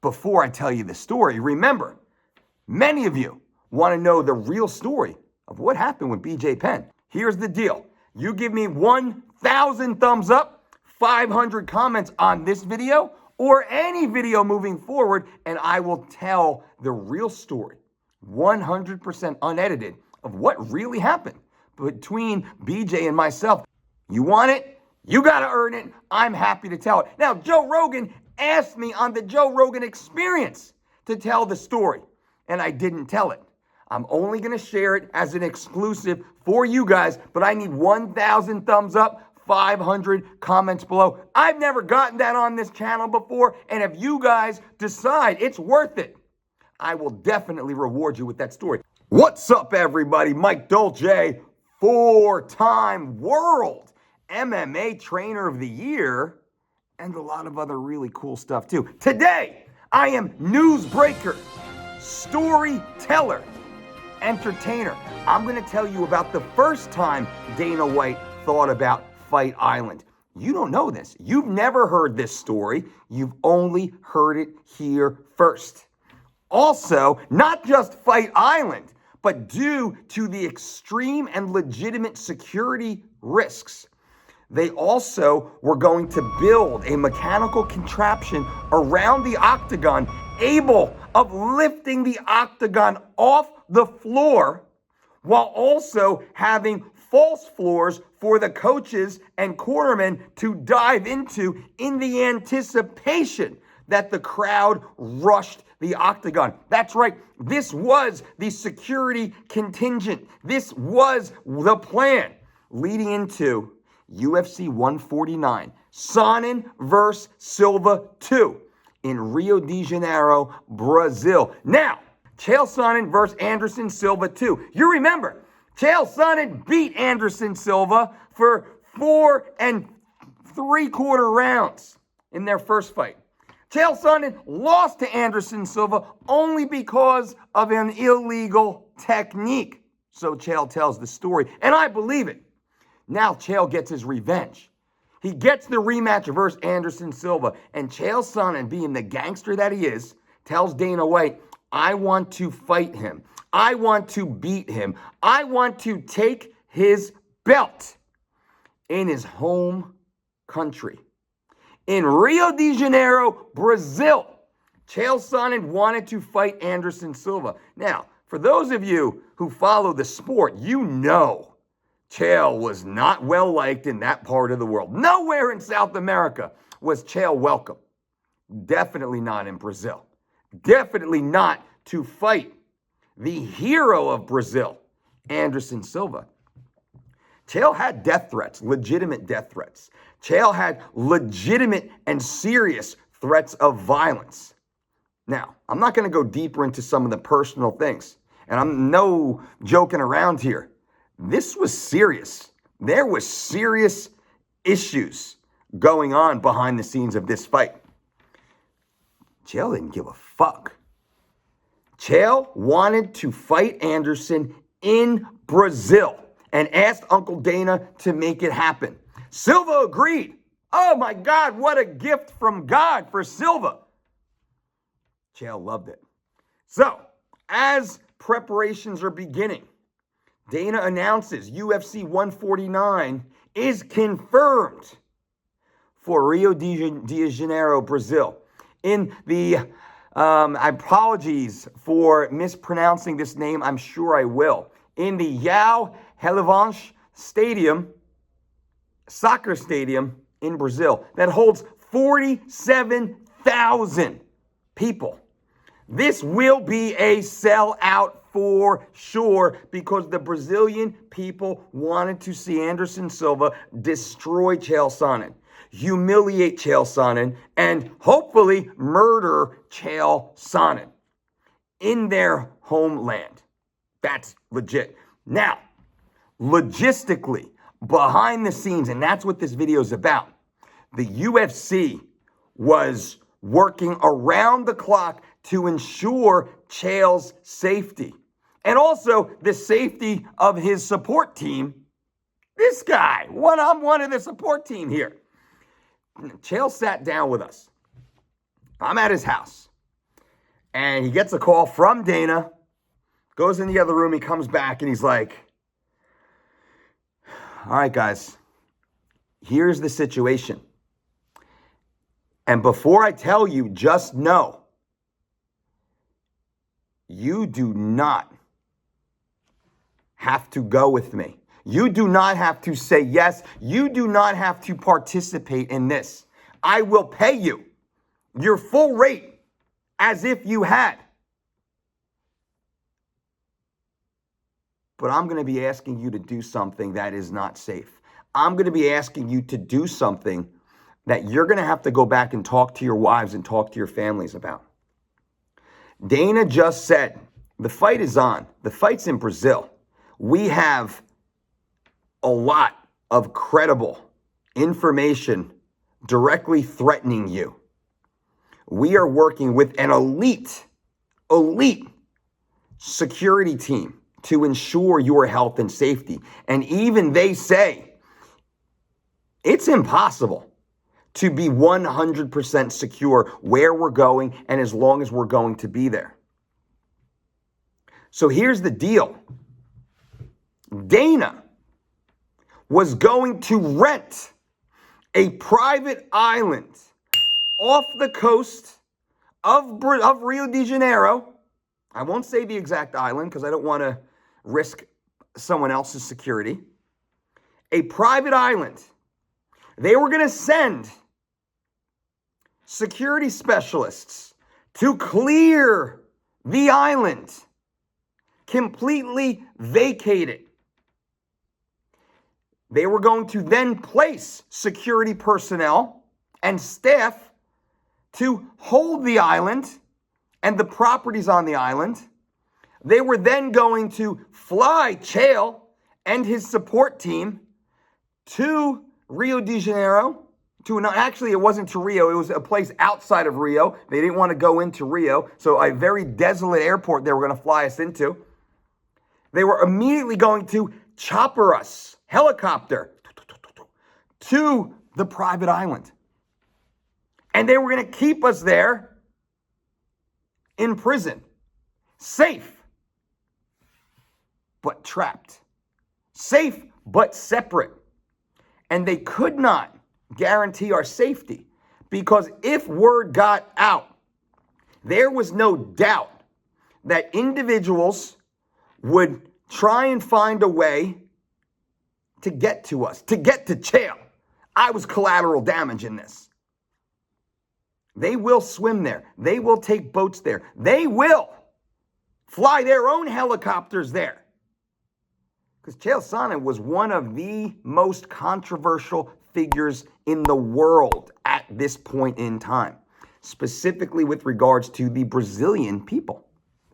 before I tell you the story, remember, many of you want to know the real story of what happened with BJ Penn. Here's the deal. You give me 1,000 thumbs up, 500 comments on this video, or any video moving forward, and I will tell the real story, 100% unedited, of what really happened between BJ and myself. You want it? You got to earn it. I'm happy to tell it. Now, Joe Rogan asked me on the Joe Rogan Experience to tell the story, and I didn't tell it. I'm only going to share it as an exclusive for you guys, but I need 1,000 thumbs up, 500 comments below. I've never gotten that on this channel before, and if you guys decide it's worth it, I will definitely reward you with that story. What's up, everybody? Mike Dolce, 4-time world MMA Trainer of the Year, and a lot of other really cool stuff too. Today, I am newsbreaker, storyteller, entertainer. I'm going to tell you about the first time Dana White thought about Fight Island. You don't know this. You've never heard this story. You've only heard it here first. Also, not just Fight Island, but due to the extreme and legitimate security risks, they also were going to build a mechanical contraption around the octagon, able of lifting the octagon off the floor, while also having false floors for the coaches and cornermen to dive into in the anticipation that the crowd rushed the octagon. That's right. This was the security contingent. This was the plan leading into UFC 149, Sonnen versus Silva 2 in Rio de Janeiro, Brazil. Now, Chael Sonnen versus Anderson Silva 2. You remember, Chael Sonnen beat Anderson Silva for 4 3/4 rounds in their first fight. Chael Sonnen lost to Anderson Silva only because of an illegal technique. So Chael tells the story, and I believe it. Now Chael gets his revenge. He gets the rematch versus Anderson Silva, and Chael Sonnen, being the gangster that he is, tells Dana White, I want to fight him. I want to beat him. I want to take his belt in his home country. In Rio de Janeiro, Brazil, Chael Sonnen wanted to fight Anderson Silva. Now, for those of you who follow the sport, you know Chael was not well liked in that part of the world. Nowhere in South America was Chael welcome. Definitely not in Brazil. Definitely not to fight the hero of Brazil, Anderson Silva. Chael had death threats, legitimate death threats. Chael had legitimate and serious threats of violence. Now, I'm not going to go deeper into some of the personal things, and I'm no joking around here. This was serious. There was serious issues going on behind the scenes of this fight. Chael didn't give a fuck. Chael wanted to fight Anderson in Brazil and asked Uncle Dana to make it happen. Silva agreed. Oh my God, what a gift from God for Silva. Chael loved it. So, as preparations are beginning, Dana announces UFC 149 is confirmed for Rio de Janeiro, Brazil. In the, apologies for mispronouncing this name, I'm sure I will. In the João Havelange Stadium, soccer stadium in Brazil that holds 47,000 people. This will be a sellout for sure because the Brazilian people wanted to see Anderson Silva destroy Chael Sonnen, humiliate Chael Sonnen, and hopefully murder Chael Sonnen in their homeland. That's legit. Now, logistically, behind the scenes, and that's what this video is about, the UFC was working around the clock to ensure Chael's safety and also the safety of his support team. This guy, I'm one of the support team here. Chael sat down with us. I'm at his house. And he gets a call from Dana, goes in the other room, he comes back, and he's like, all right, guys, here's the situation. And before I tell you, just know, you do not have to go with me. You do not have to say yes. You do not have to participate in this. I will pay you your full rate as if you had. But I'm going to be asking you to do something that is not safe. I'm going to be asking you to do something that you're going to have to go back and talk to your wives and talk to your families about. Dana just said, the fight is on. The fight's in Brazil. We have a lot of credible information directly threatening you. We are working with an elite security team to ensure your health and safety. And even they say it's impossible to be 100% secure where we're going and as long as we're going to be there. So here's the deal. Dana was going to rent a private island off the coast of Rio de Janeiro. I won't say the exact island because I don't want to risk someone else's security. A private island. They were going to send security specialists to clear the island, completely vacate it. They were going to then place security personnel and staff to hold the island and the properties on the island. They were then going to fly Chael and his support team to Rio de Janeiro. Actually, it wasn't to Rio. It was a place outside of Rio. They didn't want to go into Rio. So a very desolate airport they were going to fly us into. They were immediately going to chopper us, helicopter, to the private island. And they were going to keep us there in prison, safe, but trapped, safe, but separate. And they could not guarantee our safety because if word got out, there was no doubt that individuals would try and find a way to get to us, to get to Chael. I was collateral damage in this. They will swim there. They will take boats there. They will fly their own helicopters there. Because Chael Sonnen was one of the most controversial figures in the world at this point in time, specifically with regards to the Brazilian people,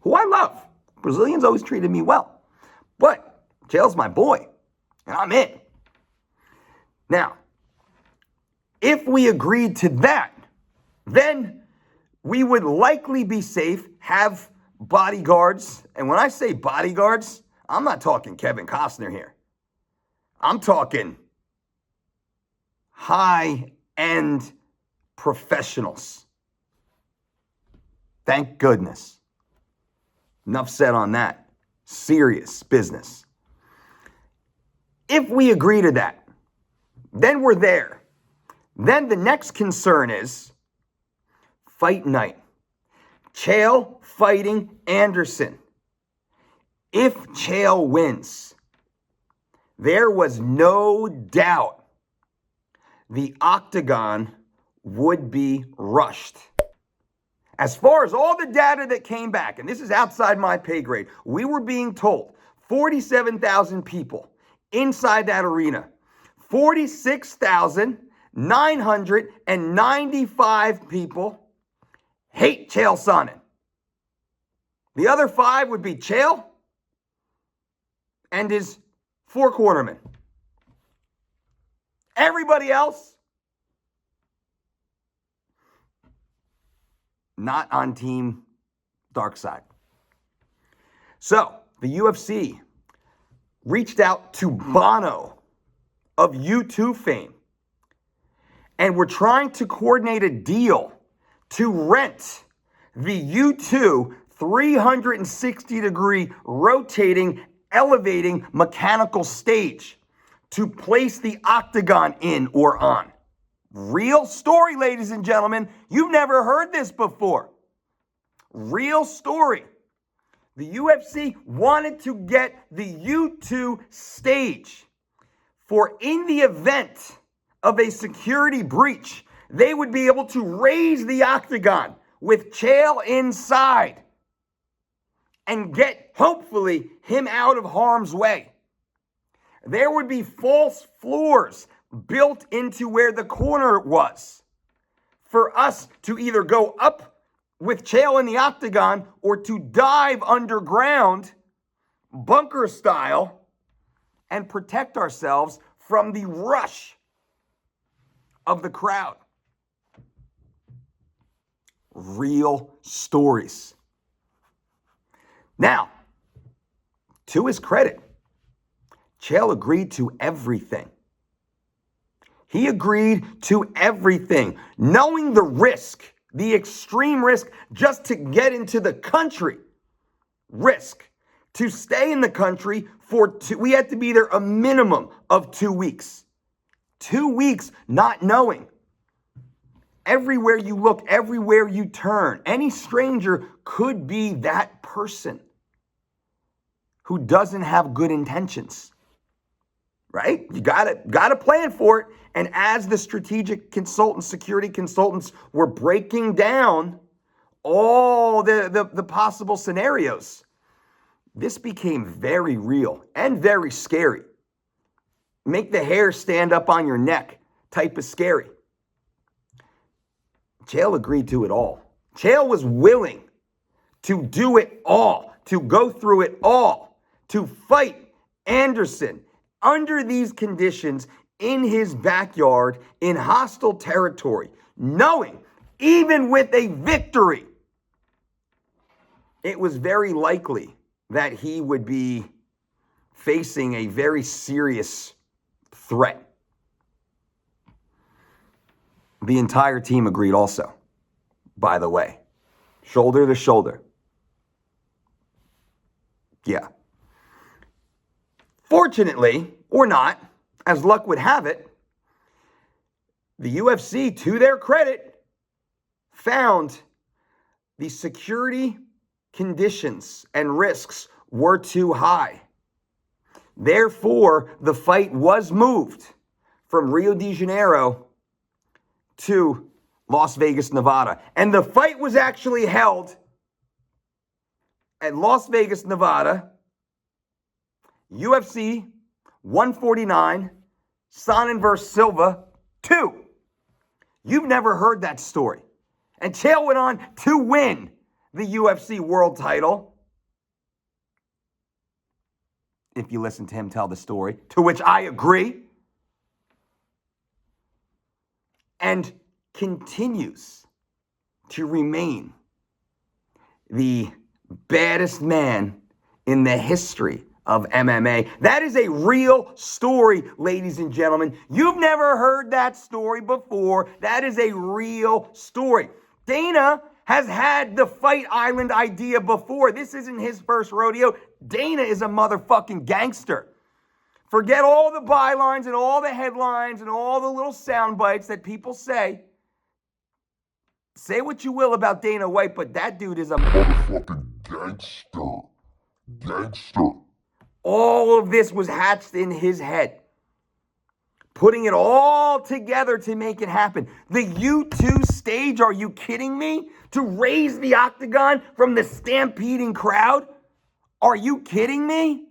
who I love. Brazilians always treated me well. But Chael's my boy, and I'm in. Now, if we agreed to that, then we would likely be safe, have bodyguards. And when I say bodyguards, I'm not talking Kevin Costner here. I'm talking high-end professionals. Thank goodness. Enough said on that. Serious business. If we agree to that, then we're there. Then the next concern is fight night. Chael fighting Anderson. If Chael wins, there was no doubt the octagon would be rushed. As far as all the data that came back, and this is outside my pay grade, we were being told 47,000 people inside that arena. 46,995 people hate Chael Sonnen. The other 5 would be Chael and his 4 quartermen. Everybody else, not on Team Dark Side. So, the UFC reached out to Bono of U2 fame, and we're trying to coordinate a deal to rent the U2 360-degree rotating, elevating mechanical stage to place the octagon in or on. Real story, ladies and gentlemen. You've never heard this before. Real story. The UFC wanted to get the U2 stage for, in the event of a security breach, they would be able to raise the octagon with Chael inside and get, hopefully, him out of harm's way. There would be false floors built into where the corner was for us to either go up with Chael in the octagon or to dive underground, bunker style, and protect ourselves from the rush of the crowd. Real stories. Now, to his credit, Chael agreed to everything. He agreed to everything, knowing the risk, the extreme risk just to get into the country. Risk. To stay in the country we had to be there a minimum of 2 weeks. 2 weeks not knowing. Everywhere you look, everywhere you turn, any stranger could be that person who doesn't have good intentions. Right? You gotta plan for it. And as the strategic consultants, security consultants were breaking down all the possible scenarios, this became very real and very scary. Make the hair stand up on your neck type of scary. Chael agreed to it all. Chael was willing to do it all, to go through it all, to fight Anderson under these conditions in his backyard in hostile territory, knowing even with a victory, it was very likely that he would be facing a very serious threat. The entire team agreed also, by the way. Shoulder to shoulder. Yeah. Fortunately, or not, as luck would have it, the UFC, to their credit, found the security conditions and risks were too high. Therefore, the fight was moved from Rio de Janeiro to Las Vegas, Nevada. And the fight was actually held at Las Vegas, Nevada, UFC 149, Sonnen versus Silva 2. You've never heard that story. And Chael went on to win the UFC world title. If you listen to him tell the story, to which I agree. And continues to remain the baddest man in the history of MMA. That is a real story, ladies and gentlemen. You've never heard that story before. That is a real story. Dana has had the Fight Island idea before. This isn't his first rodeo. Dana is a motherfucking gangster. Forget all the bylines and all the headlines and all the little sound bites that people say. Say what you will about Dana White, but that dude is a motherfucking gangster. Gangster. All of this was hatched in his head. Putting it all together to make it happen. The U2 stage, are you kidding me? To raise the octagon from the stampeding crowd? Are you kidding me?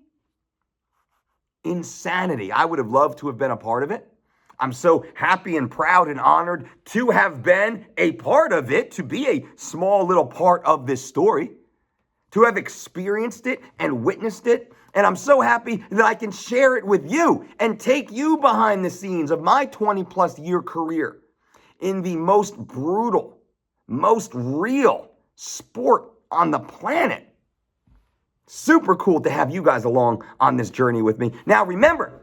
Insanity. I would have loved to have been a part of it. I'm so happy and proud and honored to have been a part of it, to be a small little part of this story, to have experienced it and witnessed it. And I'm so happy that I can share it with you and take you behind the scenes of my 20-plus year career in the most brutal, most real sport on the planet. Super cool to have you guys along on this journey with me. Now, remember,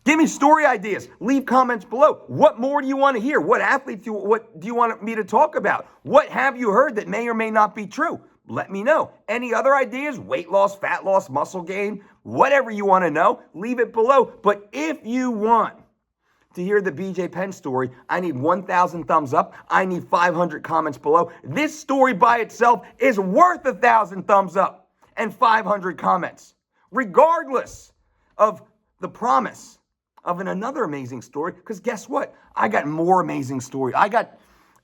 Give me story ideas. Leave comments below. What more do you want to hear? What athletes what do you want me to talk about? What have you heard that may or may not be true? Let me know. Any other ideas? Weight loss, fat loss, muscle gain, whatever you want to know, leave it below. But if you want to hear the BJ Penn story, I need 1,000 thumbs up. I need 500 comments below. This story by itself is worth 1,000 thumbs up and 500 comments, regardless of the promise of another amazing story. Because guess what? I got more amazing stories. I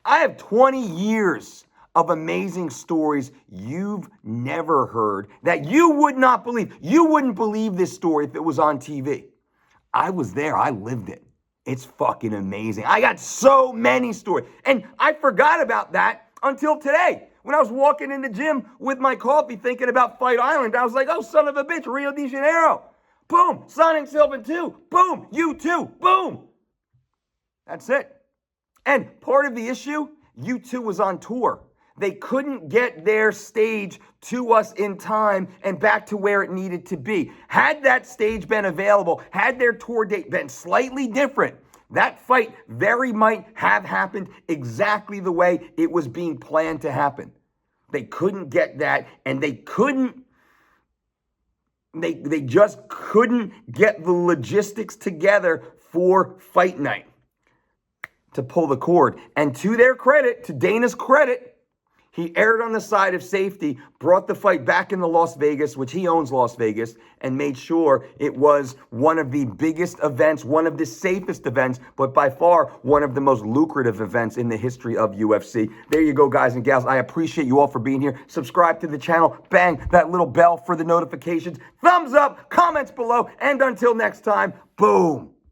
have 20 years of amazing stories you've never heard that you would not believe. You wouldn't believe this story if it was on TV. I was there. I lived it. It's fucking amazing. I got so many stories. And I forgot about that until today. When I was walking in the gym with my coffee thinking about Fight Island, I was like, oh, son of a bitch, Rio de Janeiro. Boom. Sonnen, Silva 2. Boom. You too. Boom. That's it. And part of the issue, U2 was on tour. They couldn't get their stage to us in time and back to where it needed to be. Had that stage been available, had their tour date been slightly different, that fight very might have happened exactly the way it was being planned to happen. They couldn't get that, and they just couldn't get the logistics together for fight night to pull the cord. And to their credit, to Dana's credit, he erred on the side of safety, brought the fight back into Las Vegas, which he owns Las Vegas, and made sure it was one of the biggest events, one of the safest events, but by far one of the most lucrative events in the history of UFC. There you go, guys and gals. I appreciate you all for being here. Subscribe to the channel. Bang that little bell for the notifications. Thumbs up, comments below, and until next time, boom.